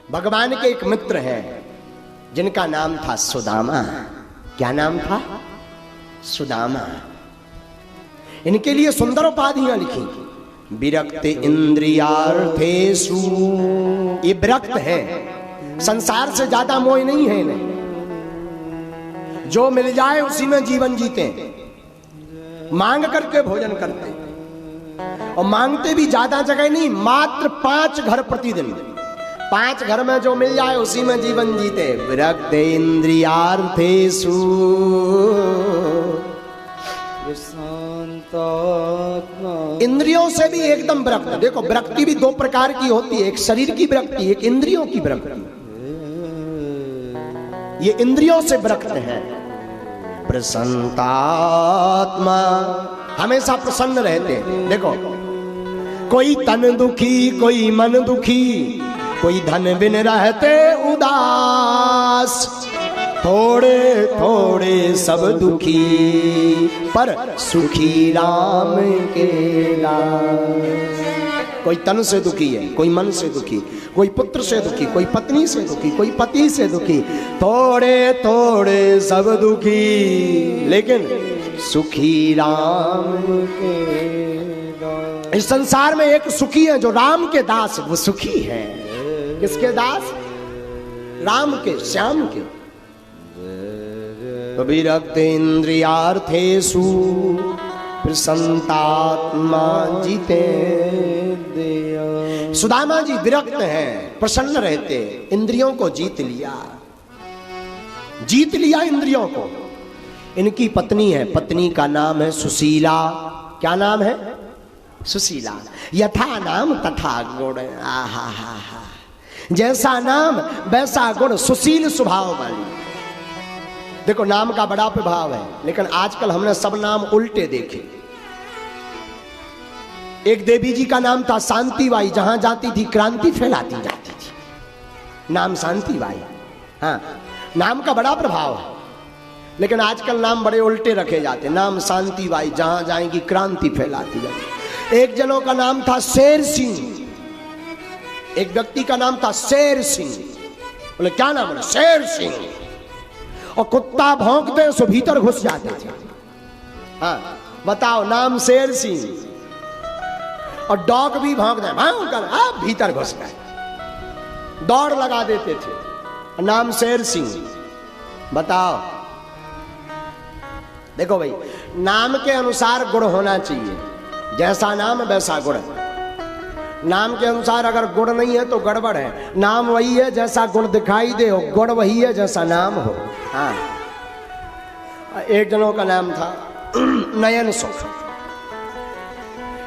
भगवान के एक मित्र हैं जिनका नाम था सुदामा। क्या नाम था? सुदामा। इनके लिए सुंदर उपाधियां लिखी। विरक्त इंद्रियार्थेषु, ये विरक्त है, संसार से ज्यादा मोह नहीं है इन्हें, जो मिल जाए उसी में जीवन जीते, मांग करके भोजन करते, और मांगते भी ज्यादा जगह नहीं, मात्र 5 घर प्रतिदिन, 5 घर में जो मिल जाए उसी में जीवन जीते। विरक्त इंद्रियार्थेषु, इंद्रियों से भी एकदम विरक्त। देखो विरक्ति भी 2 प्रकार की होती है, एक शरीर की विरक्ति, एक इंद्रियों की विरक्ति। ये इंद्रियों से विरक्त है। प्रसन्नात्मा, हमेशा प्रसन्न रहते हैं। देखो कोई तन दुखी, कोई मन दुखी, कोई धन बिन रहते उदास, थोड़े थोड़े सब दुखी, पर सुखी राम के दास। कोई तन से दुखी है, कोई मन से दुखी, कोई पुत्र से दुखी, कोई पत्नी से दुखी, कोई पति से दुखी, थोड़े थोड़े सब दुखी, लेकिन सुखी राम के दास। इस संसार में एक सुखी है जो राम के दास, वो सुखी है। किसके दास? राम के, श्याम के। विरक्त इंद्रियार्थेषु प्रसन्नात्मा जीते। सुदामा जी विरक्त हैं, प्रसन्न रहते, इंद्रियों को जीत लिया, जीत लिया इंद्रियों को। इनकी पत्नी है, पत्नी का नाम है सुशीला। क्या नाम है? सुशीला। यथा नाम तथा गुण, आहा हा हा, जैसा नाम वैसा गुण, सुशील स्वभाव वाली। देखो नाम का बड़ा प्रभाव है, लेकिन आजकल हमने सब नाम उल्टे देखे। एक देवी जी का नाम था शांतिबाई, जहां जाती थी क्रांति फैलाती जाती थी, नाम शांतिबाई। हाँ, नाम का बड़ा प्रभाव है, लेकिन आजकल नाम बड़े उल्टे रखे जाते। नाम शांतिबाई, जहां जाएंगी क्रांति फैलाती जाती। एक जनों का नाम था शेर सिंह, एक व्यक्ति का नाम था शेर सिंह। बोले क्या नाम है? शेर सिंह। और कुत्ता भौंकते सो भीतर घुस जाते थे। हाँ बताओ, नाम शेर सिंह, और डॉग भी भौंकते भौंकर आप भीतर घुस गए, दौड़ लगा देते थे, नाम शेर सिंह। बताओ, देखो भाई, नाम के अनुसार गुण होना चाहिए, जैसा नाम वैसा गुण। नाम के अनुसार अगर गुण नहीं है तो गड़बड़ है। नाम वही है जैसा गुण दिखाई दे हो, गुण वही है जैसा नाम हो। हाँ, एक जनों का नाम था नयन सुख,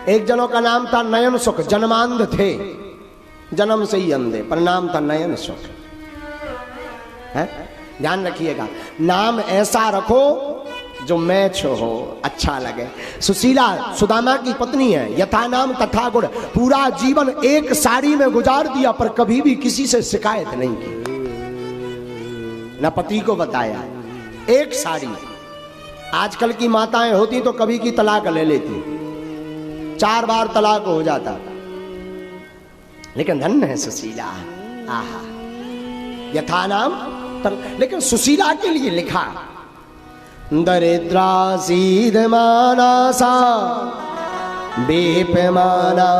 एक जनों का नाम था नयन सुख, जन्मांध थे, जन्म से ही अंधे, पर नाम था नयन सुख। है, ध्यान रखिएगा, नाम ऐसा रखो जो मैच हो, अच्छा लगे। सुशीला सुदामा की पत्नी है, यथा नाम तथा गुण। पूरा जीवन एक साड़ी में गुजार दिया, पर कभी भी किसी से शिकायत नहीं की, न पति को बताया। एक साड़ी। आजकल की माताएं होती तो कभी की तलाक ले लेती, 4 बार तलाक हो जाता, लेकिन धन्य है सुशीला। आहा, यथा नाम। लेकिन सुशीला के लिए लिखा, दरिद्रा सीधमानासा बेपमाना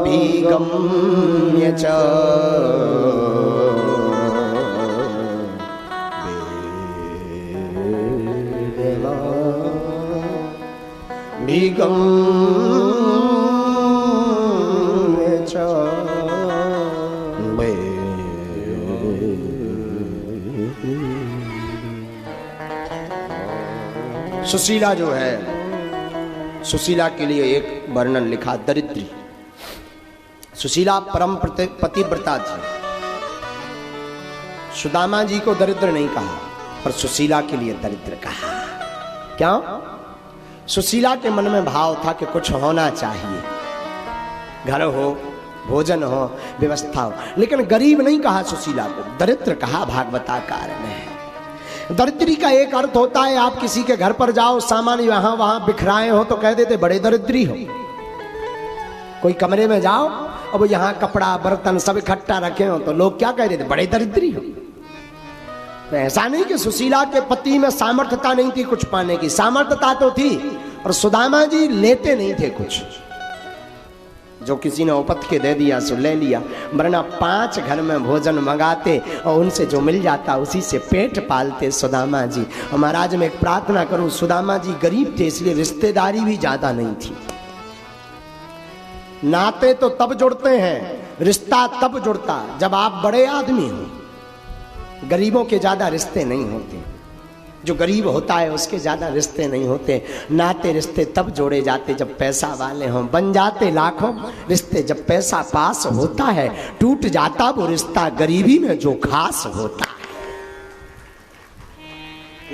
भीगम्य च, भीगम्य च। सुशीला जो है, सुशीला के लिए एक वर्णन लिखा, दरिद्री। सुशीला परम पतिव्रता थी। सुदामा जी को दरिद्र नहीं कहा, पर सुशीला के लिए दरिद्र कहा। क्यों? सुशीला के मन में भाव था कि कुछ होना चाहिए, घर हो, भोजन हो, व्यवस्था हो, लेकिन गरीब नहीं कहा सुशीला को, दरिद्र कहा भागवताकार ने। दरिद्री का एक अर्थ होता है, आप किसी के घर पर जाओ, सामान यहां वहां बिखराए हो तो कह देते बड़े दरिद्री हो। कोई कमरे में जाओ, अब यहाँ कपड़ा बर्तन सब इकट्ठा रखे हो तो लोग क्या कह रहे थे, बड़े दरिद्री हो। तो ऐसा नहीं कि सुशीला के पति में सामर्थ्यता नहीं थी कुछ पाने की, सामर्थ्यता तो थी, और सुदामा जी लेते नहीं थे कुछ, जो किसी ने उपत के दे दिया सो ले लिया, वरना 5 घर में भोजन मंगाते और उनसे जो मिल जाता उसी से पेट पालते सुदामा जी। और महाराज मैं एक प्रार्थना करूं, सुदामा जी गरीब थे इसलिए रिश्तेदारी भी ज्यादा नहीं थी। नाते तो तब जुड़ते हैं, रिश्ता तब जुड़ता जब आप बड़े आदमी हो। गरीबों के ज्यादा रिश्ते नहीं होते, जो गरीब होता है उसके ज्यादा रिश्ते नहीं होते। नाते रिश्ते तब जोड़े जाते जब पैसा वाले हों, बन जाते लाखों रिश्ते जब पैसा पास होता है, टूट जाता वो रिश्ता गरीबी में जो खास होता है।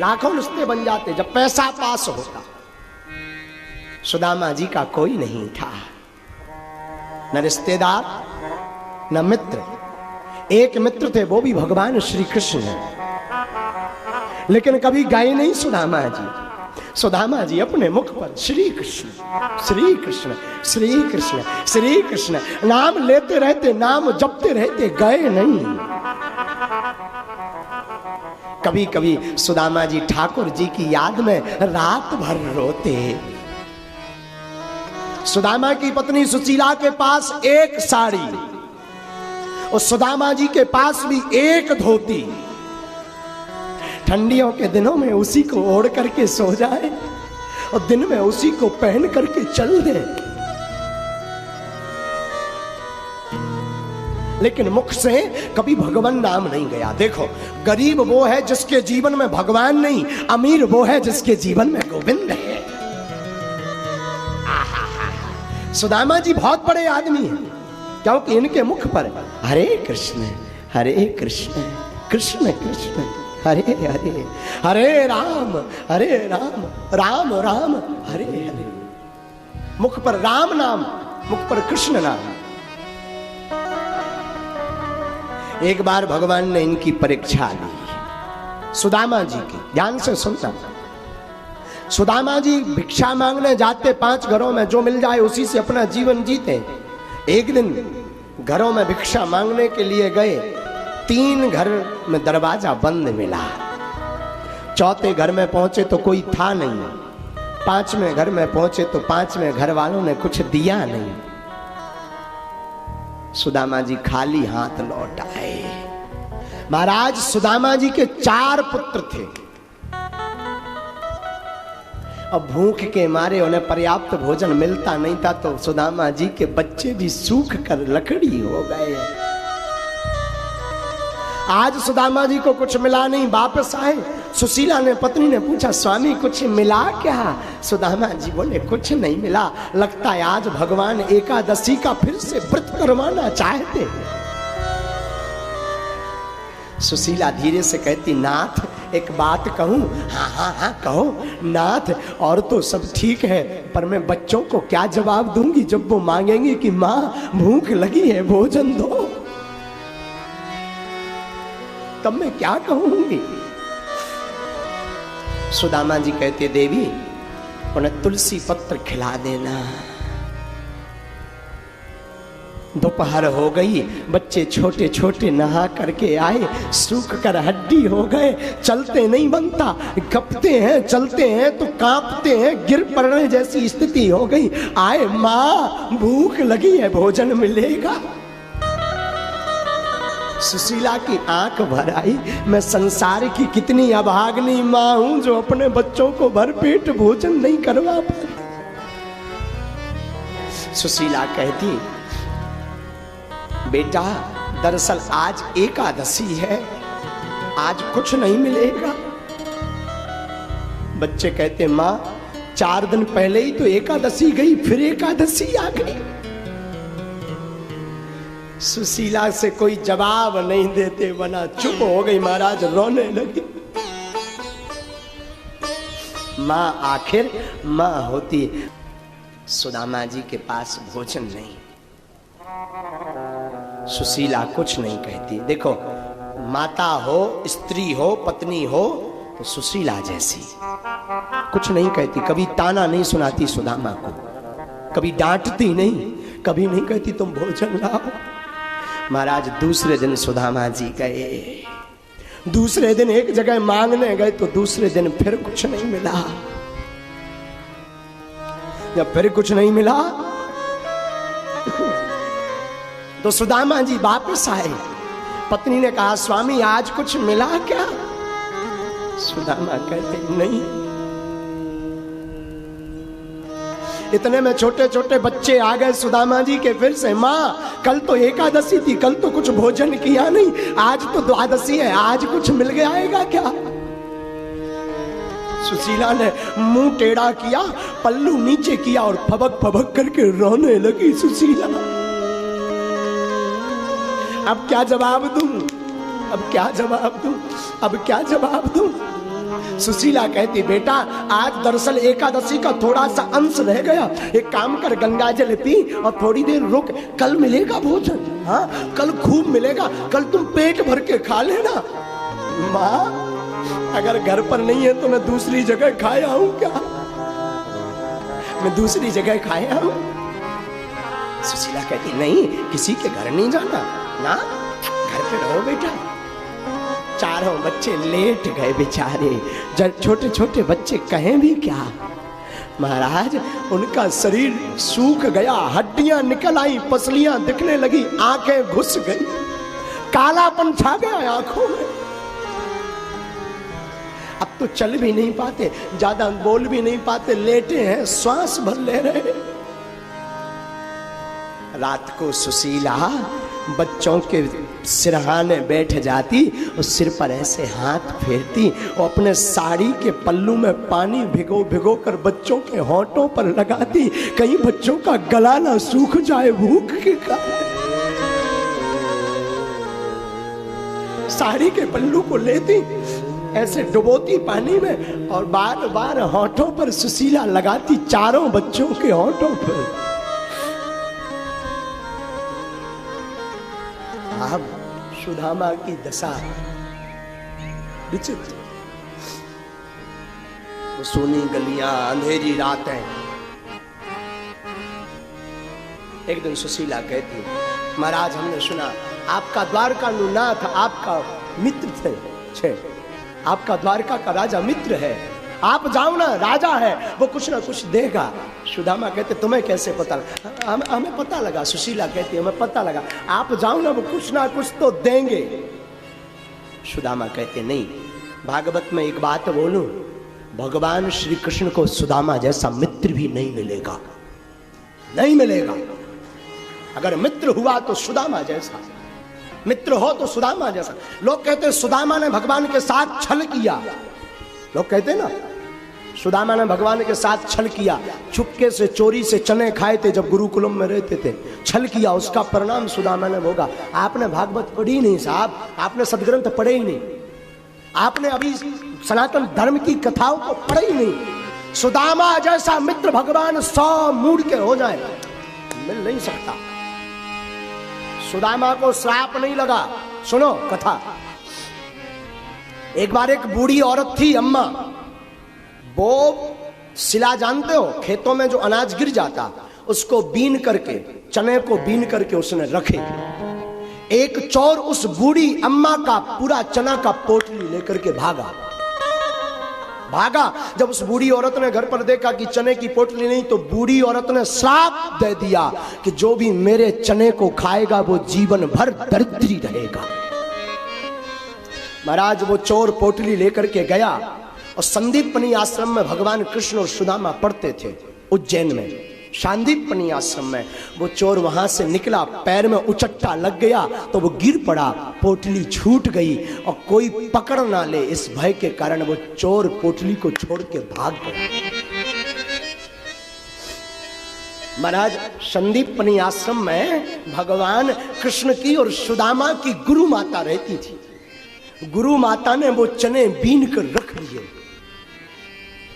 लाखों रिश्ते बन जाते जब पैसा पास होता। सुदामा जी का कोई नहीं था, न रिश्तेदार न मित्र। एक मित्र थे वो भी भगवान श्री कृष्ण है, लेकिन कभी गए नहीं सुदामा जी। सुदामा जी अपने मुख पर श्री कृष्ण श्री कृष्ण श्री कृष्ण श्री कृष्ण नाम लेते रहते, नाम जपते रहते, गए नहीं। कभी कभी सुदामा जी ठाकुर जी की याद में रात भर रोते। सुदामा की पत्नी सुशीला के पास एक साड़ी और सुदामा जी के पास भी एक धोती। ठंडियों के दिनों में उसी को ओढ़ करके सो जाए और दिन में उसी को पहन करके चल दे, लेकिन मुख से कभी भगवान नाम नहीं गया। देखो, गरीब वो है जिसके जीवन में भगवान नहीं, अमीर वो है जिसके जीवन में गोविंद है। सुदामा जी बहुत बड़े आदमी हैं, क्योंकि इनके मुख पर हरे कृष्ण कृष्ण कृष्ण हरे हरे, हरे राम राम राम हरे हरे। मुख पर राम नाम, मुख पर कृष्ण नाम। एक बार भगवान ने इनकी परीक्षा ली सुदामा जी की, ध्यान से सुनना। सुदामा जी भिक्षा मांगने जाते 5 घरों में, जो मिल जाए उसी से अपना जीवन जीते। एक दिन घरों में भिक्षा मांगने के लिए गए, 3 घर में दरवाजा बंद मिला। चौथे घर में पहुंचे तो कोई था नहीं, 5वें घर में पहुंचे तो 5वें घर वालों ने कुछ दिया नहीं। सुदामा जी खाली हाथ लौट आए। महाराज सुदामा जी के 4 पुत्र थे। अब भूख के मारे उन्हें पर्याप्त भोजन मिलता नहीं था, तो सुदामा जी के बच्चे भी सूख कर लकड़ी हो गए। आज सुदामा जी को कुछ मिला नहीं, वापस आए। सुशीला ने, पत्नी ने पूछा, स्वामी कुछ मिला क्या? सुदामा जी बोले, कुछ नहीं मिला, लगता है आज भगवान एकादशी का फिर से व्रत करवाना चाहते। सुशीला धीरे से कहती, नाथ एक बात कहूं? हाँ कहो नाथ। और तो सब ठीक है, पर मैं बच्चों को क्या जवाब दूंगी जब वो मांगेंगे कि माँ भूख लगी है, भोजन दो, तब मैं क्या कहूंगी? सुदामा जी कहते, देवी उन्हें तुलसी पत्र खिला देना। दोपहर हो गई, बच्चे छोटे छोटे नहा करके आए, सूख कर हड्डी हो गए, चलते नहीं बनता, कपते हैं, चलते हैं तो कांपते हैं, गिर पड़ने जैसी स्थिति हो गई। आए, माँ भूख लगी है, भोजन मिलेगा? सुशीला की आंख भर आई। मैं संसार की कितनी अभागनी माँ हूं जो अपने बच्चों को भरपेट भोजन नहीं करवा पाती। सुशीला कहती, बेटा दरअसल आज एकादशी है, आज कुछ नहीं मिलेगा। बच्चे कहते, माँ 4 दिन पहले ही तो एकादशी गई, फिर एकादशी आ गई। सुशीला से कोई जवाब नहीं देते बना, चुप हो गई। महाराज रोने लगी। माँ आखिर माँ होती। सुदामा जी के पास भोजन नहीं, सुशीला कुछ नहीं कहती। देखो, माता हो, स्त्री हो, पत्नी हो तो सुशीला जैसी कुछ नहीं कहती, कभी ताना नहीं सुनाती सुदामा को, कभी डांटती नहीं, कभी नहीं कहती तुम भोजन लाओ। महाराज दूसरे दिन सुदामा जी गए, दूसरे दिन एक जगह मांगने गए तो दूसरे दिन फिर कुछ नहीं मिला। जब फिर कुछ नहीं मिला तो सुदामा जी वापस आए। पत्नी ने कहा स्वामी आज कुछ मिला क्या? सुदामा कहते नहीं। इतने में छोटे छोटे बच्चे आ गए सुदामा जी के फिर से, माँ कल तो एकादशी थी, कल तो कुछ भोजन किया नहीं, आज तो द्वादशी है, आज कुछ मिल गया आएगा क्या? सुशीला ने मुंह टेढ़ा किया, पल्लू नीचे किया और फबक फबक करके रोने लगी सुशीला। अब क्या जवाब दूं, अब क्या जवाब दूं, अब क्या जवाब दूं? सुशीला कहती बेटा आज दरअसल एकादशी का थोड़ा सा अंश रह गया, एक काम कर गंगा जल पी और थोड़ी देर रुक, कल मिलेगा भोजन। हाँ कल खूब मिलेगा, कल तुम पेट भर के खा लेना। माँ अगर घर पर नहीं है तो मैं दूसरी जगह खाया हूं क्या? मैं दूसरी जगह खाया हूं? सुशीला कहती नहीं किसी के घर नहीं जाना ना, घर पे रहो बेटा। चारों बच्चे लेट गए बेचारे, जब छोटे छोटे बच्चे कहें भी क्या। महाराज उनका शरीर सूख गया, हड्डियां निकल आई, पसलियां दिखने लगी, आंखें घुस गई, कालापन छा गया आंखों में। अब तो चल भी नहीं पाते, ज्यादा बोल भी नहीं पाते, लेटे हैं, श्वास भर ले रहे। रात को सुशीला बच्चों के सिरहाने बैठ जाती और सिर पर ऐसे हाथ फेरती और अपने साड़ी के पल्लू में पानी भिगो भिगो कर बच्चों के होंठों पर लगाती, कहीं बच्चों का गला ना सूख जाए भूख के कारण। साड़ी के पल्लू को लेती, ऐसे डुबोती पानी में और बार बार होंठों पर सुशीला लगाती, चारों बच्चों के होंठों पर। अब सुदामा की दशा विचित्र। वो सोनी गलियां, अंधेरी रातें। एक दिन सुशीला कहती महाराज हमने सुना आपका द्वारका नाथ आपका मित्र थे, आपका द्वारका का राजा मित्र है, आप जाओ ना, राजा है वो कुछ ना कुछ देगा। सुदामा कहते तुम्हें कैसे पता? हमें पता लगा। सुशीला कहती हमें पता लगा, आप जाओ ना, वो कुछ ना कुछ तो देंगे। सुदामा कहते नहीं, भागवत में एक बात बोलूं, भगवान श्री कृष्ण को सुदामा जैसा मित्र भी नहीं मिलेगा, नहीं मिलेगा। अगर मित्र हुआ तो सुदामा जैसा, मित्र हो तो सुदामा जैसा। लोग कहते सुदामा ने भगवान के साथ छल किया, लोग कहते ना सुदामा ने भगवान के साथ छल किया, चुपके से चोरी से चने खाए थे जब गुरुकुलम में रहते थे, छल किया, उसका परिणाम सुदामा ने भोगा। आपने भागवत पढ़ी नहीं साहब, आपने सदग्रंथ पढ़े ही नहीं, आपने अभी सनातन धर्म की कथाओं को पढ़े ही नहीं। सुदामा जैसा मित्र भगवान 100 मूड के हो जाए मिल नहीं सकता। सुदामा को श्राप नहीं लगा। सुनो कथा। एक बार एक बूढ़ी औरत थी अम्मा, वो सिला जानते हो, खेतों में जो अनाज गिर जाता उसको बीन करके, चने को बीन करके उसने रखे। एक चोर उस बूढ़ी अम्मा का पूरा चना का पोटली लेकर के भागा। जब उस बूढ़ी औरत ने घर पर देखा कि चने की पोटली नहीं, तो बूढ़ी औरत ने श्राप दे दिया कि जो भी मेरे चने को खाएगा वो जीवन भर दरिद्री रहेगा। महाराज वो चोर पोटली लेकर के गया और संदीपनी आश्रम में भगवान कृष्ण और सुदामा पढ़ते थे, उज्जैन में शांदीपनी आश्रम में। वो चोर वहां से निकला, पैर में उचट्टा लग गया तो वो गिर पड़ा, पोटली छूट गई और कोई पकड़ ना ले, इस भय के कारण वो चोर पोटली को छोड़ के भाग गया। महाराज संदीपनी आश्रम में भगवान कृष्ण की और सुदामा की गुरु माता रहती थी। गुरु माता ने वो चने बीन कर रख लिए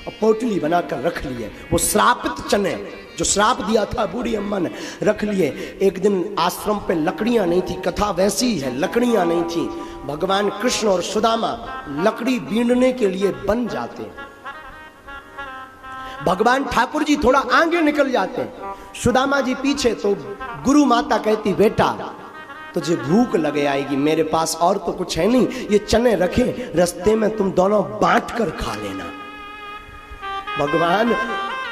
और पोटली बनाकर रख लिए। वो श्रापित चने जो श्राप दिया था बूढ़ी अम्मा ने, रख लिए। एक दिन आश्रम पे लकड़ियां नहीं थी, कथा वैसी है, लकड़ियां नहीं थी। भगवान कृष्ण और सुदामा लकड़ी बीनने के लिए बन जाते। भगवान ठाकुर जी थोड़ा आगे निकल जाते हैं, सुदामा जी पीछे। तो गुरु माता कहती बेटा तुझे भूख लगे आएगी, मेरे पास और तो कुछ है नहीं, ये चने रखे रास्ते में तुम दोनों बांट कर खा लेना। भगवान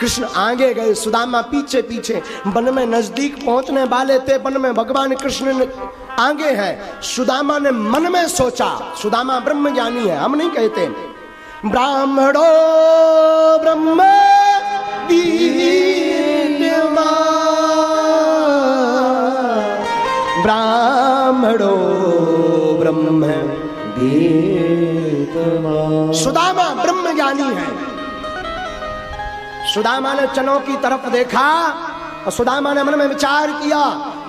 कृष्ण आगे गए, सुदामा पीछे पीछे। वन में नजदीक पहुंचने वाले थे, वन में भगवान कृष्ण ने आगे है। सुदामा ने मन में सोचा, सुदामा ब्रह्म ज्ञानी है, हम नहीं कहते। ब्राह्मणो ब्रह्म ब्राह्मणो ब्रह्म सुदामा ब्रह्म ज्ञानी है। सुदामा ने चनों की तरफ देखा और सुदामा ने मन में विचार किया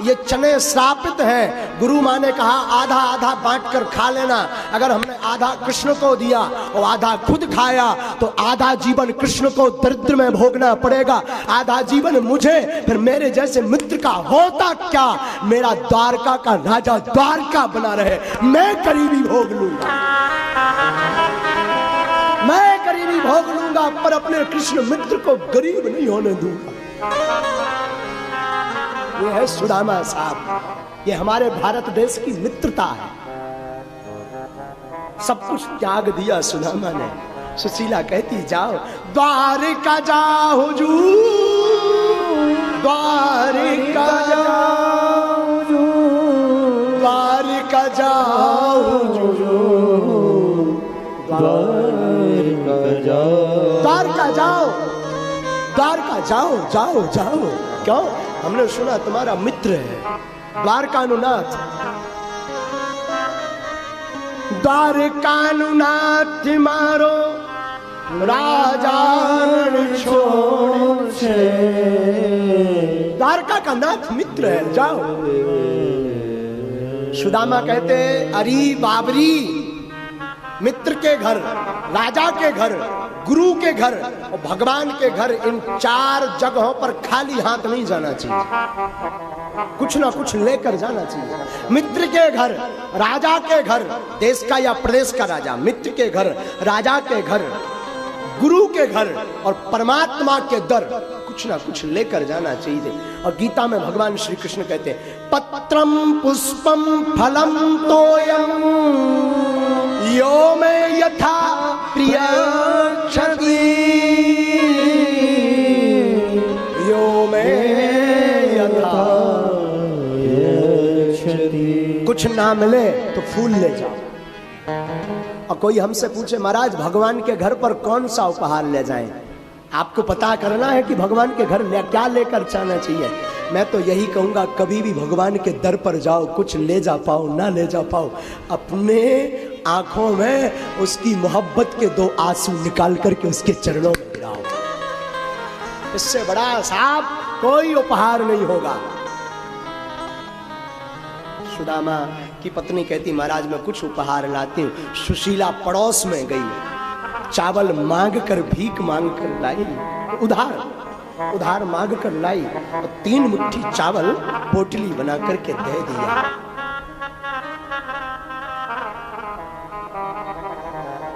ये चने श्रापित हैं। गुरु माँ ने कहा आधा आधा बांट कर खा लेना। अगर हमने आधा कृष्ण को दिया और आधा खुद खाया तो आधा जीवन कृष्ण को दरिद्र में भोगना पड़ेगा, आधा जीवन मुझे, फिर मेरे जैसे मित्र का होता क्या। मेरा द्वारका का राजा द्वारका बना रहे, मैं गरीबी भोग लूंगा, मैं गरीबी भोग लूंगा, पर अपने कृष्ण मित्र को गरीब नहीं होने दूंगा। ये है सुदामा साहब, ये हमारे भारत देश की मित्रता है। सब कुछ त्याग दिया सुदामा ने। सुशीला कहती जाओ द्वारिका जाओ जू, द्वारिका जाओ जू, द्वारिका जाओ जू, द्वारिका जाओ, द्वारका जाओ, द्वारका जाओ, जाओ जाओ। क्यों? हमने सुना तुम्हारा मित्र है द्वारकानुनाथ। द्वारकानुनाथ मारो राजा छोड़ से। द्वारका का नाथ मित्र है, जाओ। सुदामा कहते अरे बाबरी, मित्र के घर, राजा के घर, गुरु के घर और भगवान के घर, इन चार जगहों पर खाली हाथ नहीं जाना चाहिए, कुछ ना कुछ लेकर जाना चाहिए। मित्र के घर, राजा के घर, देश का या प्रदेश का राजा, मित्र के घर, राजा के घर, गुरु के घर और परमात्मा के दर, कुछ ना कुछ लेकर जाना चाहिए। और गीता में भगवान श्री कृष्ण कहते हैं पत्रम पुष्पम फलम तोयम यो में यथा प्रिय क्षति, यो में यथा क्षति। कुछ ना मिले तो फूल ले जाओ। और कोई हमसे पूछे महाराज भगवान के घर पर कौन सा उपहार ले जाएं, आपको पता करना है कि भगवान के घर क्या लेकर जाना चाहिए। मैं तो यही कहूंगा कभी भी भगवान के दर पर जाओ, कुछ ले जा पाओ ना ले जा पाओ, अपने आंखों में उसकी मोहब्बत के दो आंसू निकाल करके उसके चरणों में गिराओ। इससे बड़ा साहब कोई उपहार नहीं होगा। सुदामा की पत्नी कहती महाराज मैं कुछ उपहार लाती हूँ। सुशीला पड़ोस में गई, चावल मांग कर, भीख मांग कर लाई, उधार मांग कर लाई और 3 मुट्ठी चावल पोटली बना करके दे दिया।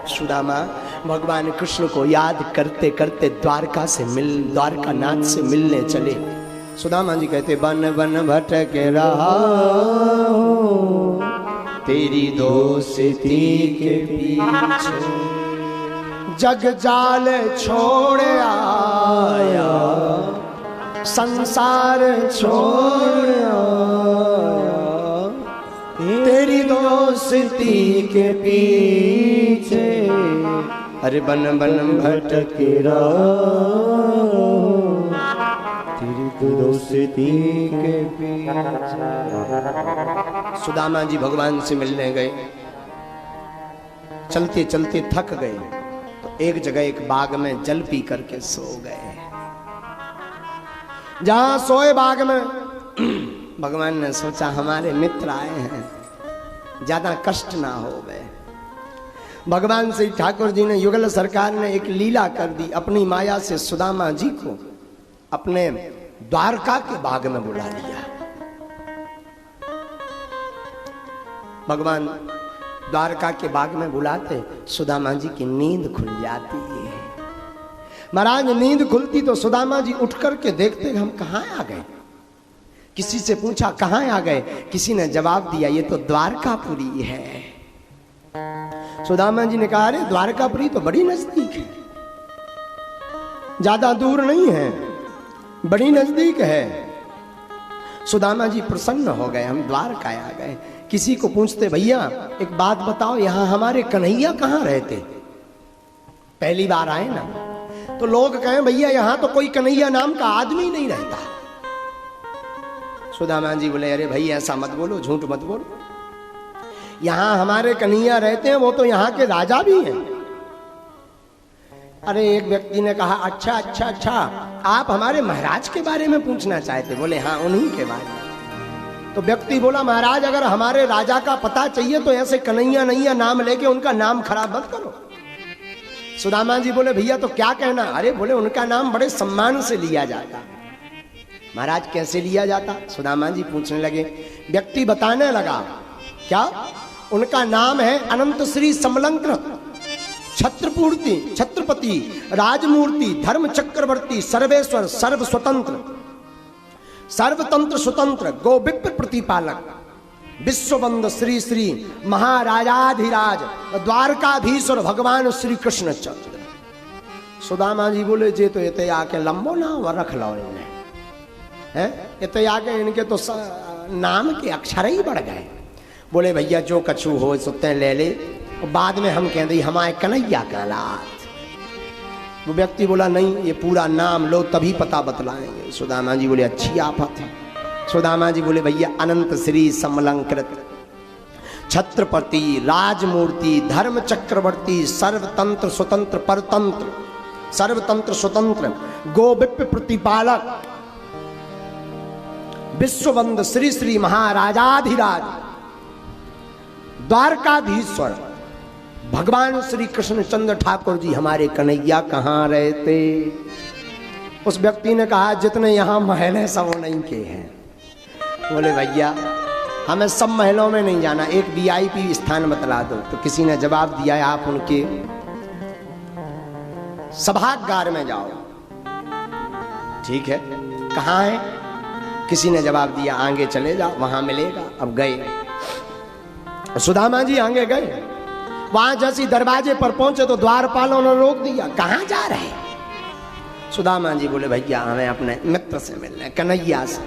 सुदामा भगवान कृष्ण को याद करते करते द्वारका नाथ से मिलने चले। सुदामा जी कहते बन बन भटक रहा तेरी दोस्ती के पीछे, जग जाल छोड़ आया संसार छोड़ आया तेरी दोस्ती के पीछे। अरे बन बन भटक रहा तेरी दोस्ती के पीछे। सुदामा जी भगवान से मिलने गए, चलते चलते थक गए तो एक जगह एक बाग में जल पी करके सो गए। जहां सोए बाग में भगवान ने सोचा हमारे मित्र आए हैं, ज्यादा कष्ट ना हो गए। भगवान श्री ठाकुर जी ने, युगल सरकार ने एक लीला कर दी, अपनी माया से सुदामा जी को अपने द्वारका के बाग में बुला लिया। भगवान द्वारका के बाग में बुलाते सुदामा जी की नींद खुल जाती है। महाराज नींद खुलती तो सुदामा जी उठ करके देखते हम कहाँ आ गए। किसी से पूछा कहाँ आ गए, किसी ने जवाब दिया ये तो द्वारकापुरी है। सुदामा जी ने कहा अरे द्वारकापुरी तो बड़ी नजदीक है, ज्यादा दूर नहीं है, बड़ी नजदीक है। सुदामा जी प्रसन्न हो गए, हम द्वारका आ गए। किसी को पूछते भैया एक बात बताओ यहां हमारे कन्हैया कहाँ रहते, पहली बार आए ना, तो लोग कहें भैया यहां तो कोई कन्हैया नाम का आदमी नहीं रहता। सुदामा जी बोले अरे भाई ऐसा मत बोलो, झूठ मत बोलो, यहां हमारे कन्हैया रहते हैं, वो तो यहां के राजा भी हैं। अरे एक व्यक्ति ने कहा अच्छा अच्छा अच्छा आप हमारे महाराज के बारे में पूछना चाहते, बोले हाँ उन्हीं के बारे में। तो व्यक्ति बोला महाराज अगर हमारे राजा का पता चाहिए तो ऐसे कन्हैया नैया नाम लेके उनका नाम खराब मत करो। सुदामा जी बोले भैया तो क्या कहना, अरे बोले उनका नाम बड़े सम्मान से लिया जाता। महाराज कैसे लिया जाता, सुदामा जी पूछने लगे। व्यक्ति बताने लगा क्या, उनका नाम है अनंत श्री समलंकृत छत्रपूर्ति छत्रपति राजमूर्ति धर्म चक्रवर्ती सर्वेश्वर सर्व स्वतंत्र सर्वतंत्र स्वतंत्र गो विप्र प्रतिपालक विश्वबंद श्री श्री महाराजाधिराज द्वारकाधीश्वर भगवान श्री कृष्ण चंद्र। सुदामा जी बोले जे तो इते आके लंबो नाम रख लो इन्हें, है इते आके इनके तो नाम के अक्षर ही बढ़ गए। बोले भैया जो कछु हो सुते ले ले, बाद में हम कह दी हमारे कन्हैया कहलात। वो व्यक्ति बोला नहीं ये पूरा नाम लो तभी पता बतलाएंगे। सुदामा जी बोले अच्छी आफत है। सुदामा जी बोले भैया अनंत श्री समलंकृत छत्रपति राजमूर्ति धर्म चक्रवर्ती सर्वतंत्र स्वतंत्र परतंत्र सर्वतंत्र स्वतंत्र गो विप्र प्रतिपालक विश्वबंद श्री श्री महाराजाधिराज द्वारकाधीश्वर भगवान श्री कृष्णचंद्र ठाकुर जी हमारे कन्हैया कहाँ रहते। उस व्यक्ति ने कहा जितने यहाँ महल है सब उन्हीं के हैं। बोले भैया हमें सब महलों में नहीं जाना, एक वीआईपी स्थान बतला दो। तो किसी ने जवाब दिया है आप उनके सभागार में जाओ। ठीक है कहाँ है, किसी ने जवाब दिया आगे चले जाओ वहां मिलेगा। अब गए सुदामा जी आगे गए, वहां जैसी दरवाजे पर पहुंचे तो द्वारपालों ने रोक दिया, कहां जा रहे। सुदामा जी बोले भैया हमें अपने मित्र से मिलना है कन्हैया से।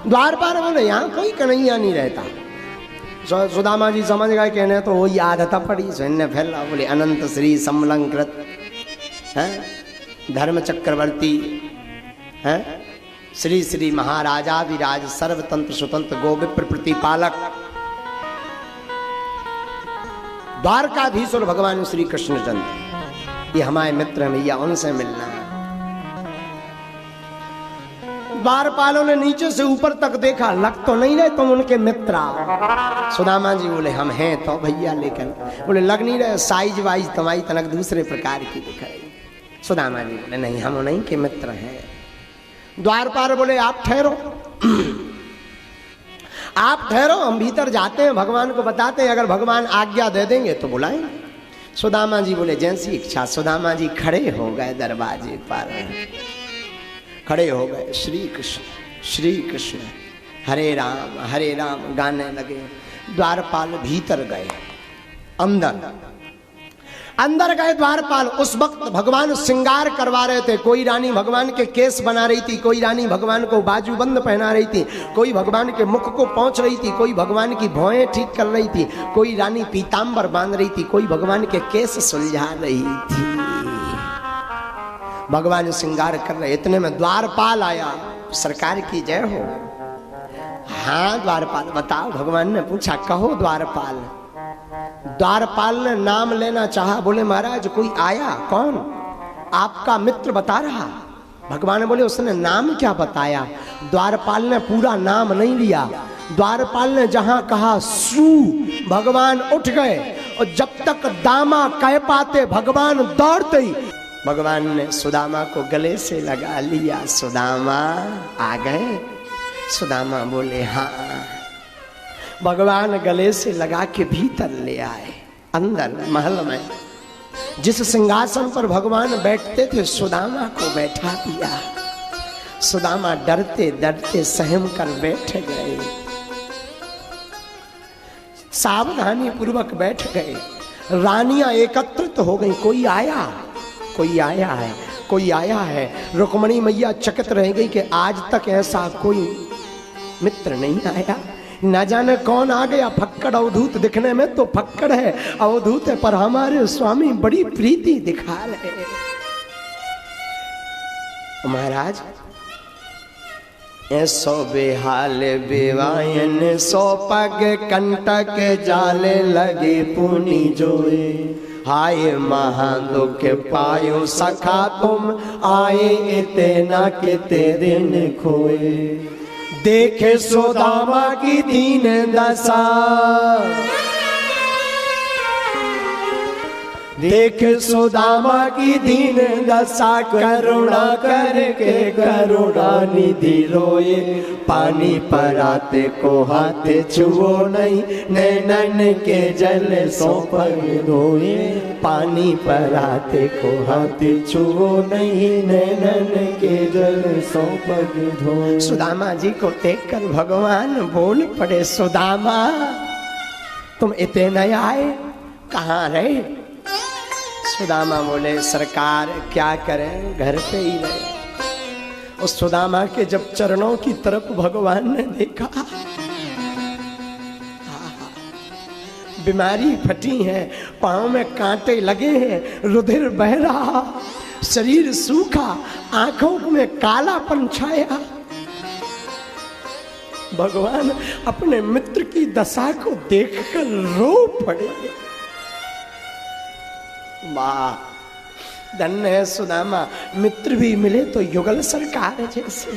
द्वारपाल बोले यहाँ कोई कन्हैया नहीं रहता। सुदामा जी समझ गए कहने तो वही आदत पड़ी सैन्य फैला। बोले अनंत श्री समलंकृत है धर्म चक्रवर्ती है श्री श्री महाराजाधिराज सर्वतंत्र स्वतंत्र गो विप्र प्रतिपालक द्वारकाधीश्वर भगवान श्री कृष्णचंद्र ये हमारे मित्र हैं भैया, उनसे मिलना है। द्वारपालों ने नीचे से ऊपर तक देखा, लग तो नहीं रहे तुम उनके मित्र। सुदामा जी बोले हम हैं तो भैया, लेकिन बोले लग नहीं रहे, साइज वाइज तुम्हारी तनक दूसरे प्रकार की दिख रही। सुदामा जी बोले नहीं हम उन्हीं के मित्र हैं। द्वारपाल बोले आप ठहरो आप ठहरो, हम भीतर जाते हैं, भगवान को बताते हैं, अगर भगवान आज्ञा दे देंगे तो बुलाएंगे। सुदामा जी बोले जैसी इच्छा। सुदामा जी खड़े हो गए दरवाजे पर, खड़े हो गए। श्री कृष्ण हरे राम गाने लगे। द्वारपाल भीतर गए, अंदर गए द्वारपाल। उस वक्त भगवान श्रृंगार करवा रहे थे। कोई रानी भगवान के केस बना रही थी, कोई रानी भगवान को बाजूबंद पहना रही थी, कोई भगवान के मुख को पोंछ रही थी, कोई भगवान की भौएं ठीक कर रही थी, कोई रानी पीतांबर बांध रही थी, कोई भगवान के केस सुलझा रही थी। भगवान श्रृंगार कर रहे। इतने में द्वारपाल आया। सरकार की जय हो। हाँ द्वारपाल बताओ। भगवान ने पूछा कहो द्वारपाल। द्वारपाल ने नाम लेना चाहा। बोले महाराज कोई आया। कौन? आपका मित्र बता रहा। भगवान बोले उसने नाम क्या बताया। द्वारपाल ने पूरा नाम नहीं लिया। द्वारपाल ने जहां कहा सू, भगवान उठ गए, और जब तक दामा कह पाते भगवान दौड़ते ही भगवान ने सुदामा को गले से लगा लिया। सुदामा आ गए। सुदामा बोले हाँ। भगवान गले से लगा के भीतर ले आए। अंदर महल में जिस सिंहासन पर भगवान बैठते थे सुदामा को बैठा दिया। सुदामा डरते डरते सहम कर बैठ गए, सावधानी पूर्वक बैठ गए। रानियां एकत्रित हो गई, कोई आया है, कोई आया है। रुक्मणी मैया चकित रह गई कि आज तक ऐसा कोई मित्र नहीं आया, ना जाने कौन आ गया। फक्कड़ अवधूत दिखने में तो फक्कड़ है, अवधूत है, पर हमारे स्वामी बड़ी प्रीति दिखा रहे हैं। महाराज ऐसो बेहाल बेवायन, सो पग कंटक जाले लगे पुनि जोए। हाय महादुख पायो सखा तुम, आए इतना किते दिन खोए। देखे सुदामा की दीन दशा, देख सुदामा की दीन दशा, करुणा करके करुणा निधि रोए। पानी पराते को हाथ छुओ नहीं, नैनन के जल सो पग धोए। पानी पराते को हाथ छुओ नहीं, नैनन के जल सो पग धोए। सुदामा जी को देखकर भगवान बोल पड़े, सुदामा तुम इतने नए आए, कहाँ रहे? सुदामा बोले, सरकार क्या करें, घर पे ही रहे। उस सुदामा के जब चरणों की तरफ भगवान ने देखा, बीमारी फटी है, पांव में कांटे लगे हैं, रुधिर बह रहा, शरीर सूखा, आंखों में कालापन छाया। भगवान अपने मित्र की दशा को देखकर रो पड़े। वाह, धन्य है सुदामा, मित्र भी मिले तो युगल सरकार जैसे।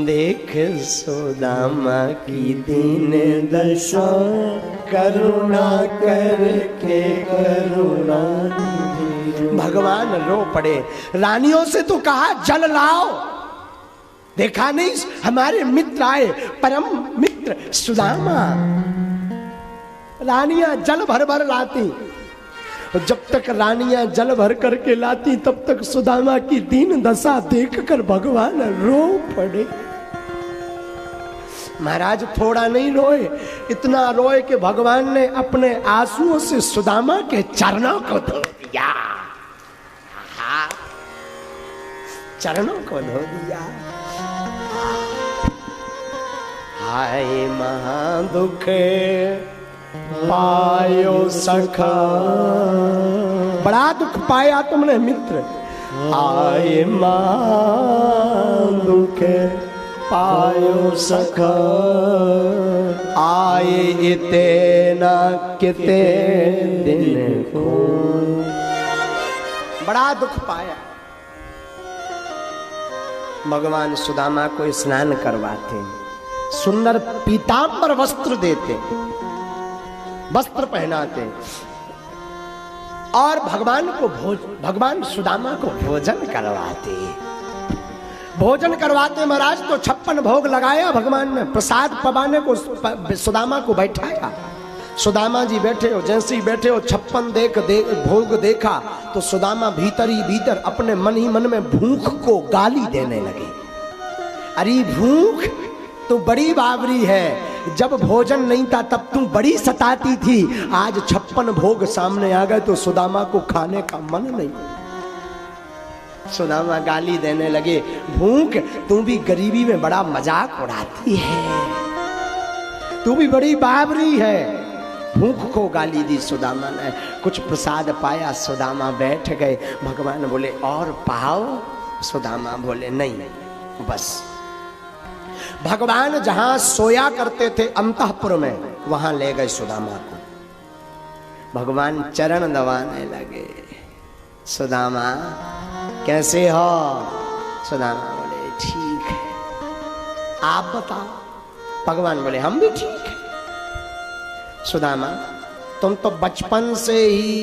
देख सुदामा की दीन दशा, करुणा करके करुणा। भगवान रो पड़े। रानियों से तो कहा जल लाओ, देखा नहीं हमारे मित्र आए, परम मित्र सुदामा। रानियां जल भर भर लाती, जब तक रानियां जल भर करके लाती तब तक सुदामा की दीन दशा देखकर भगवान रो पड़े। महाराज थोड़ा नहीं रोए, इतना रोए कि भगवान ने अपने आंसुओं से सुदामा के चरणों को धो दिया। चरणों को धो दिया। हाय महादुख पायो सखा, बड़ा दुख पाया तुमने मित्र। आए मां दुख पायो सखा, आए इतना किते दिन को। बड़ा दुख पाया। भगवान सुदामा को स्नान करवाते, सुंदर पीतांबर वस्त्र देते, वस्त्र पहनाते और भगवान सुदामा को भोजन करवाते। भोजन करवाते महाराज तो 56 भोग लगाया भगवान ने, प्रसाद पवाने को सुदामा को बैठाया। सुदामा जी बैठे हो, जैसे ही बैठे हो 56 भोग देखा तो सुदामा भीतर ही भीतर अपने मन ही मन में भूख को गाली देने लगे। अरे भूख तू बड़ी बावरी है, जब भोजन नहीं था तब तू बड़ी सताती थी, आज 56 भोग सामने आ गए तो सुदामा को खाने का मन नहीं। सुदामा गाली देने लगे, भूख तू भी गरीबी में बड़ा मजाक उड़ाती है, तू भी बड़ी बावरी है। भूख को गाली दी सुदामा ने। कुछ प्रसाद पाया, सुदामा बैठ गए। भगवान बोले और पाओ? सुदामा बोले नहीं बस। भगवान जहां सोया करते थे अंतःपुर में, वहां ले गए सुदामा को। भगवान चरण दबाने लगे, सुदामा कैसे हो? सुदामा बोले ठीक है, आप बताओ। भगवान बोले हम भी ठीक है। सुदामा तुम तो बचपन से ही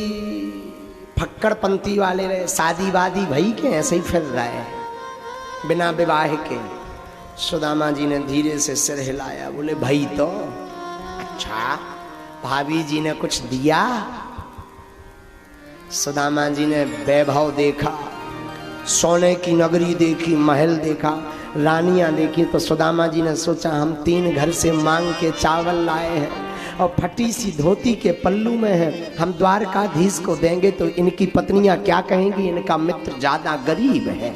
फक्कड़पंथी वाले रहे, शादी वादी भई के ऐसे ही फिर रहे बिना विवाह के। सुदामा जी ने धीरे से सिर हिलाया, बोले भाई तो अच्छा, भाभी जी ने कुछ दिया? सुदामा जी ने वैभव देखा, सोने की नगरी देखी, महल देखा, रानियां देखी, तो सुदामा जी ने सोचा हम 3 घर से मांग के चावल लाए हैं और फटी सी धोती के पल्लू में है, हम द्वारकाधीश को देंगे तो इनकी पत्नियां क्या कहेंगी, इनका मित्र ज्यादा गरीब है।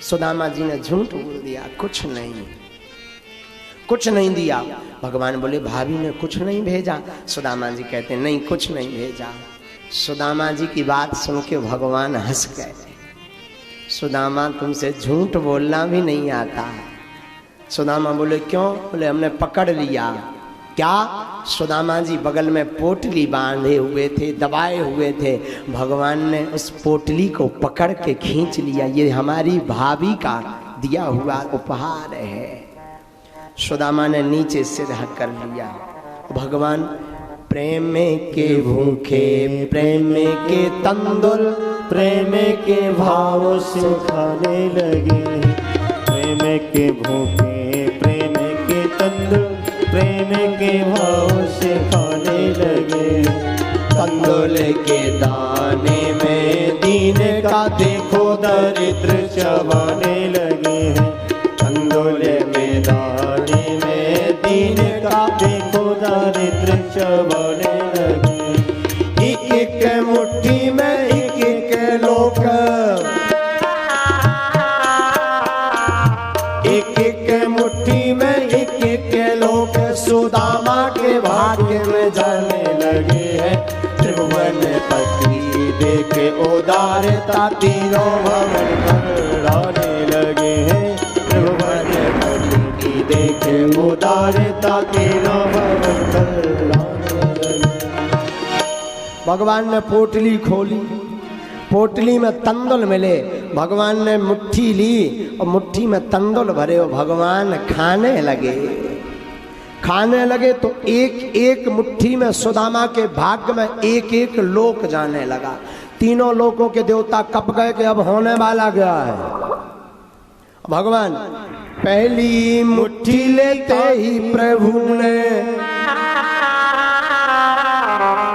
सुदामा जी ने झूठ बोल दिया, कुछ नहीं दिया। भगवान बोले भाभी ने कुछ नहीं भेजा। सुदामा जी कहते नहीं कुछ नहीं भेजा। सुदामा जी की बात सुन के भगवान हंस गए। सुदामा तुमसे झूठ बोलना भी नहीं आता। सुदामा बोले क्यों? बोले हमने पकड़ लिया। क्या? सुदामा जी बगल में पोटली बांधे हुए थे, दबाए हुए थे। भगवान ने उस पोटली को पकड़ के खींच लिया, ये हमारी भाभी का दिया हुआ उपहार है। सुदामा ने नीचे सिर कर लिया। भगवान प्रेम के भूखे, प्रेम के तंदुल, प्रेम के भाव से खाने लगे। प्रेम के भूखे, प्रेम के तंदुल, प्रेम के भाव से खाने लगे। तंदुल के दाने में दीन का देखो दरिद्र चबाने लगे हैं। तंदुल में दाने में दीन का देखो दरिद्र चबाने लगे। एक एक मुट्ठी में एक एक लोक, एक एक मुट्ठी में एक एक लोक सुदामा के भाग्य में जाने लगे हैं। त्रिभुवन पति देखे उदारता तीनों भवन घबराने लगे हैं। त्रिभुवन पति की देखे उदारता तीनों भवन घबराने लगे। भगवान ने पोटली खोली, पोटली में तंदुल मिले। भगवान ने मुट्ठी ली और मुट्ठी में तंदुल भरे और भगवान खाने लगे तो एक एक मुट्ठी में सुदामा के भाग्य में एक एक लोक जाने लगा। तीनों लोकों के देवता कप गए कि अब होने वाला गया है। भगवान पहली मुट्ठी लेते ही प्रभु ने,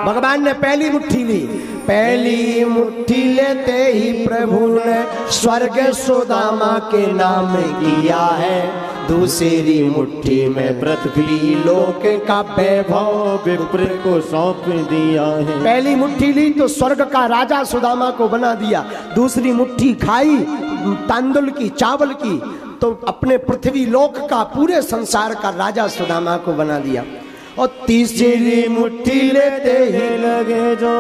भगवान ने पहली मुट्ठी ली। पहली मुट्ठी लेते ही प्रभु ने स्वर्ग सुदामा के नाम किया है। दूसरी मुट्ठी में पृथ्वी लोक का वैभव विप्र को सौंप दिया है। पहली मुट्ठी ली तो स्वर्ग का राजा सुदामा को बना दिया। दूसरी मुट्ठी खाई तांदुल की, चावल की, तो अपने पृथ्वी लोक का, पूरे संसार का राजा सुदामा को बना दिया। और तीसरी मुट्ठी लेते ही लगे जो,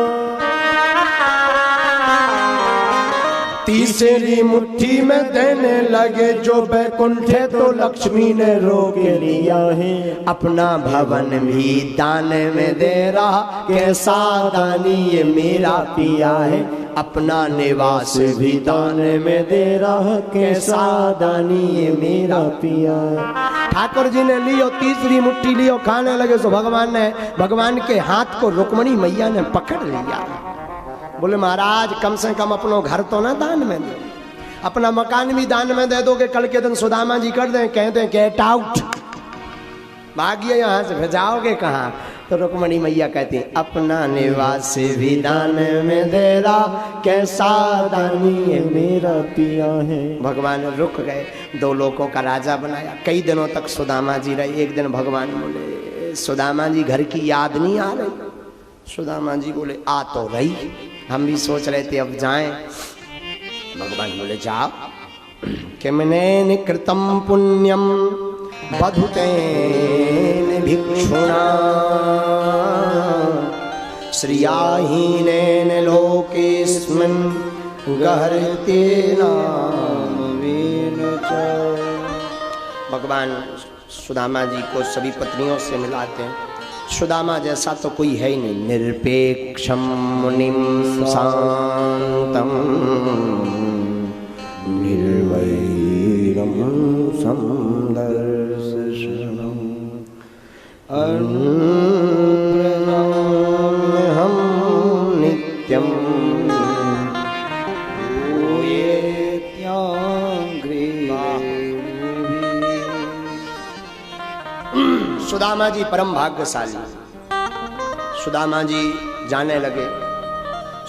तीसरी मुट्ठी में देने लगे जो वैकुंठे तो लक्ष्मी ने रोक लिया है। अपना भवन भी दान में दे रहा, कैसा दानी ये मेरा पिया है। अपना निवास भी दान में दे रहा, कैसा दानी ये मेरा पिया है। ठाकुर जी ने ली और तीसरी मुट्ठी ली और खाने लगे तो भगवान के हाथ को रुक्मणी मैया ने पकड़ लिया। बोले महाराज कम से कम अपनो घर तो ना दान में दो, अपना मकान भी दान में दे दोगे। कल के दिन सुदामा जी कर दें, कहते हैं गेट आउट, भागिए यहाँ से, भेजाओगे कहाँ? तो रुक्मणी मैया कहती है अपना निवास भी दान में दे रहा, कैसा दानी ये मेरा पिया है। भगवान रुक गए, 2 लोकों का राजा बनाया। कई दिनों तक सुदामा जी रहे। एक दिन भगवान बोले सुदामा जी घर की याद नहीं आ रही? सुदामा जी बोले आ तो रही, हम भी सोच रहे थे अब जाएं। भगवान बोले जाओ। किमनेन कृतम पुण्यम बधुतेन भिक्षुणा, श्रियाहीनेन लोकेस्मिन् गहरतेन वेन च। भगवान सुदामा जी को सभी पत्नियों से मिलाते हैं। सुदामा जैसा तो कोई है ही नहीं। निरपेक्षम मुनिम शांतम निर्वैरम समदर्शनम हम नित्यम सुदामा जी परम भाग्यशाली। सुदामा जी जाने लगे।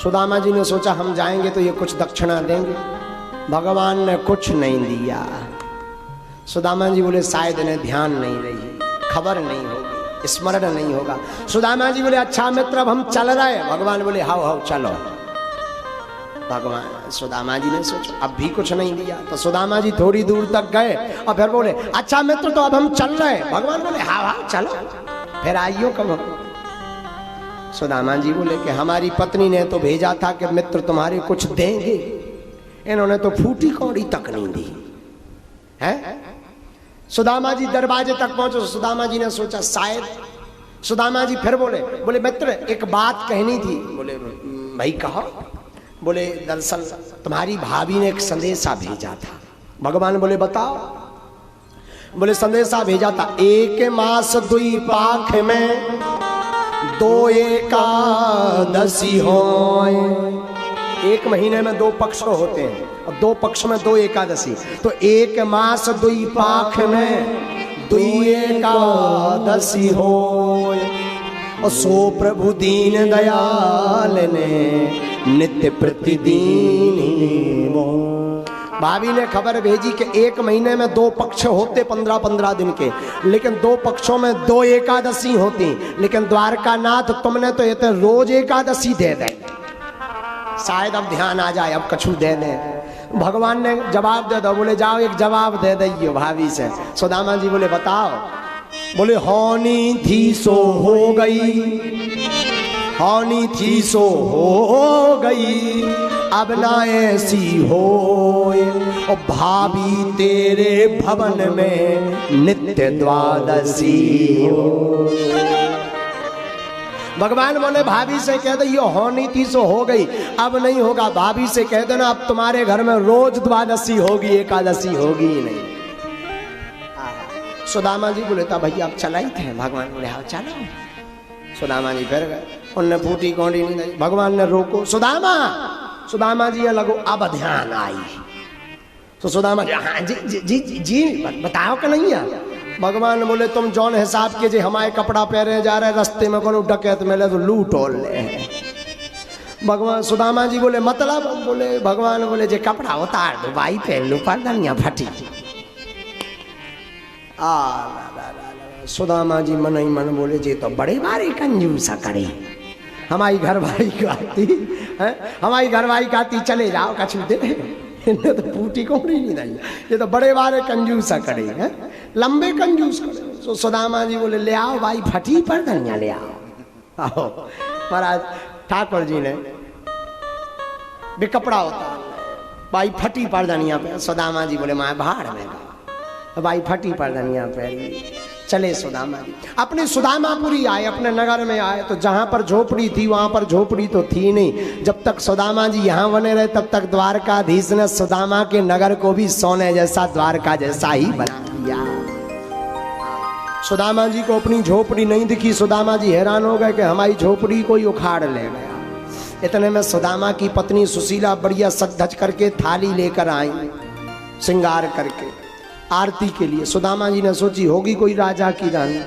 सुदामा जी ने सोचा हम जाएंगे तो ये कुछ दक्षिणा देंगे, भगवान ने कुछ नहीं दिया। सुदामा जी बोले शायद इन्हें ध्यान नहीं रही, खबर नहीं होगी, स्मरण नहीं होगा। सुदामा जी बोले अच्छा मित्र अब हम चल रहे। भगवान बोले हाओ हाओ चलो। भगवान सुदामा जी ने सोचा अब भी कुछ नहीं दिया, तो सुदामा जी थोड़ी दूर तक गए और फिर बोले अच्छा मित्र तो अब हम चल रहे। भगवान बोले हाओ हाओ चलो, फिर आइयो कब। सुदामा जी बोले कि हमारी पत्नी ने तो भेजा था कि मित्र तुम्हारे कुछ देंगे, इन्होंने तो फूटी कौड़ी तक नहीं दी है। सुदामा जी दरवाजे तक पहुंचे। सुदामा जी ने सोचा शायद। सुदामा जी फिर बोले मित्र एक बात कहनी थी। बोले भाई कहो। बोले दरअसल तुम्हारी भाभी ने एक संदेशा भेजा था। भगवान बोले बताओ। बोले संदेशा भेजा था 1 मास 2 पाख में 2 एकादशी हो। 1 महीने में 2 पक्ष होते हैं और 2 पक्ष में 2 एकादशी, तो 1 मास 2 पाख में 2 एकादशी हो। और सो प्रभु दीन दयाल ने नित्य प्रतिदिन वो। भाभी ने खबर भेजी कि 1 महीने में 2 पक्ष होते 15-15 दिन के, लेकिन 2 पक्षों में 2 एकादशी होती। लेकिन द्वारका नाथ तुमने तो ये तो रोज एकादशी दे दे, शायद अब ध्यान आ जाए, अब कछु दे दे। भगवान ने जवाब दे दो। बोले जाओ एक जवाब दे दियो भाभी से। सुदामा जी बोले बताओ। बोले होनी थी सो हो गई, होनी थी सो हो गई, अब ना ऐसी हो। और भाभी तेरे भवन में नित्य द्वादशी हो। भगवान बोले भाभी से कह दो ये होनी थी सो हो गई, अब नहीं होगा। भाभी से कह देना अब तुम्हारे घर में रोज द्वादशी होगी, एकादशी होगी ही नहीं। सुदामा जी बोले था भैया अब चला ही थे। भगवान बोले हाँ चलो। सुदामा जी फिर गए, उनने फूटी कौड़ी नहीं दी। भगवान ने रोको सुदामा। सुदामा जी लगो अब ध्यान आई। तो सुदामा जी हाँ जी जी जी जी, जी बताओ कि नहीं है। भगवान बोले तुम जौन हिसाब के जे हमारे कपड़ा पहने जा रहे रास्ते में कोनो डकैत मिले तो लूट और ले। भगवान सुदामा जी बोले मतलब। बोले भगवान बोले जे कपड़ा उतार दो भाई पहन लो, पर्दनिया फटी। सुदामा जी मन ही मन बोले जे तो बड़े बारे कंजूसा करे। हमारी घरवाली कहती है, हमारी घरवाली कहती चले जाओ कछु दे, इन्हें तो फूटी कौड़ी नहीं दी, ये तो बड़े बारे कंजूसा करे हैं, लंबे कंजूस करे। तो सुदामा जी बोले ले आओ भाई फटी पर्दनिया ले आओ। आओ महाराज ठाकुर जी ने भी कपड़ा होता भाई फटी पर्दनिया पे। सुदामा जी बोले माँ भाड़ में भाई फटी पर्दनिया पे। चले सुदामा जी अपने सुदामापुरी आए, अपने नगर में आए। तो जहां पर झोपड़ी थी वहां पर झोपड़ी तो थी नहीं। जब तक सुदामा जी यहाँ बने रहे तब तक द्वारकाधीश ने सुदामा के नगर को भी सोने जैसा, द्वारका जैसा ही बना दिया। सुदामा जी को अपनी झोपड़ी नहीं दिखी। सुदामा जी हैरान हो गए कि हमारी झोपड़ी कोई उखाड़ ले गया। इतने में सुदामा की पत्नी सुशीला बढ़िया सज धज करके थाली लेकर आई, श्रृंगार करके आरती के लिए। सुदामा जी ने सोची होगी कोई राजा की रानी,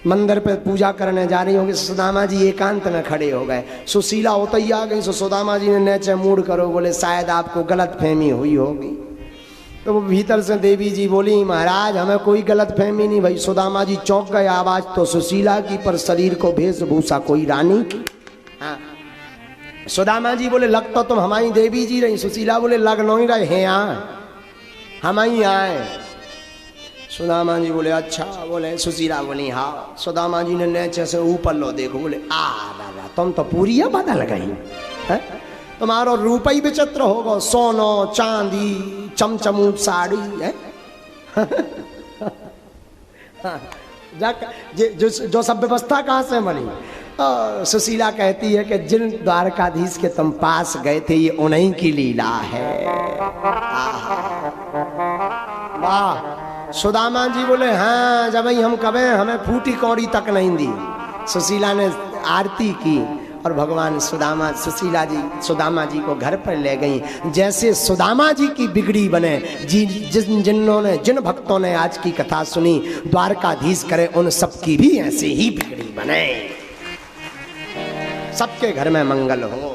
मंदिर पे पूजा करने जा रही होगी। सुदामा जी एकांत में खड़े हो गए। सुशीला होते ही आ गई। सुदामा जी ने नेचे मूड करो। बोले शायद आपको गलत फहमी हुई होगी। तो वो भीतर से देवी जी बोली महाराज हमें कोई गलत फहमी नहीं। भाई सुदामा जी चौंक गए, आवाज तो सुशीला की पर शरीर को वेशभूषा कोई रानी की। हाँ। सुदामा जी बोले लग तो तुम हमारी देवी जी रही। सुशीला बोले लग नहीं रहे हैं यहाँ, हम ही आए। सुदामा जी बोले अच्छा। बोले सुशीला बोली हाँ। सुदामा जी ने नीचे से ऊपर लो देखो। बोले दादा तुम तो पूरी बदल गई है, तुम्हारा रूप ही विचित्र होगा, सोनो चांदी चमचमू साड़ी है। जो सब व्यवस्था कहाँ से बनी। सुशीला कहती है कि जिन द्वारकाधीश के तुम पास गए थे ये उन्हीं की लीला है। वाह। सुदामा जी बोले हाँ जब हम कबे हमें फूटी कौड़ी तक नहीं दी। सुशीला ने आरती की और भगवान सुशीला जी सुदामा जी को घर पर ले गई। जैसे सुदामा जी की बिगड़ी बने, जिन भक्तों ने आज की कथा सुनी द्वारकाधीश करे उन सबकी भी ऐसे ही बिगड़ी बने। सबके घर में मंगल हो।